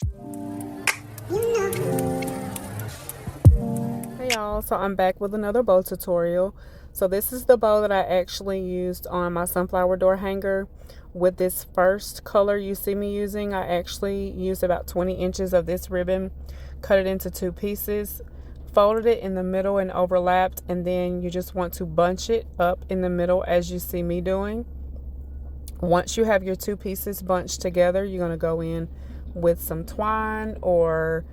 Hey y'all, so I'm back with another bow tutorial. So this is the bow that I actually used on my sunflower door hanger. With this first color you see me using, I actually used about 20 inches of this ribbon, cut it into two pieces, folded it in the middle and overlapped, and then you just want to bunch it up in the middle as you see me doing. Once you have your two pieces bunched together, you're going to go in with some twine or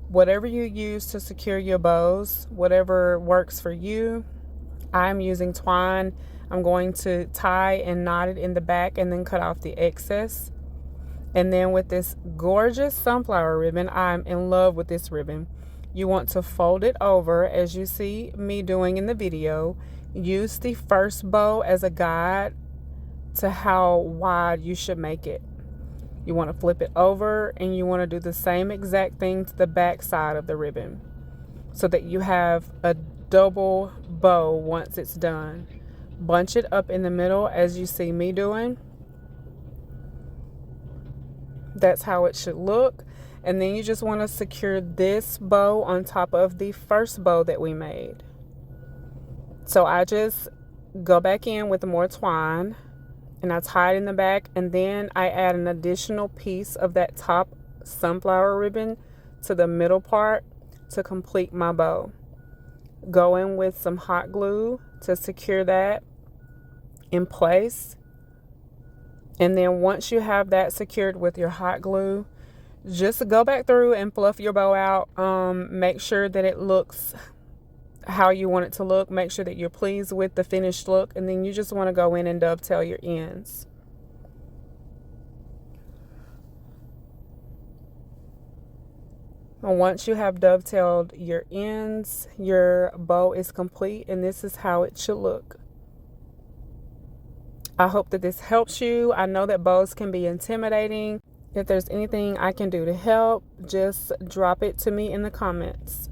whatever you use to secure your bows, whatever works for you. I'm using twine. I'm going to tie and knot it in the back and then cut off the excess. And then with this gorgeous sunflower ribbon, I'm in love with this ribbon. You want to fold it over as you see me doing in the video. Use the first bow as a guide to how wide you should make it. You want to flip it over and you want to do the same exact thing to the back side of the ribbon so that you have a double bow once it's done. Bunch it up in the middle as you see me doing. That's how it should look. And then you just want to secure this bow on top of the first bow that we made. So I just go back in with more twine and I tie it in the back, and then I add an additional piece of that top sunflower ribbon to the middle part to complete my bow. Go in with some hot glue to secure that in place. And then once you have that secured with your hot glue, just go back through and fluff your bow out. Make sure that it looks how you want it to look. Make sure that you're pleased with the finished look, and then you just want to go in and dovetail your ends. And once you have dovetailed your ends, your bow is complete, and this is how it should look. I hope that this helps you. I know that bows can be intimidating. If there's anything I can do to help, just drop it to me in the comments.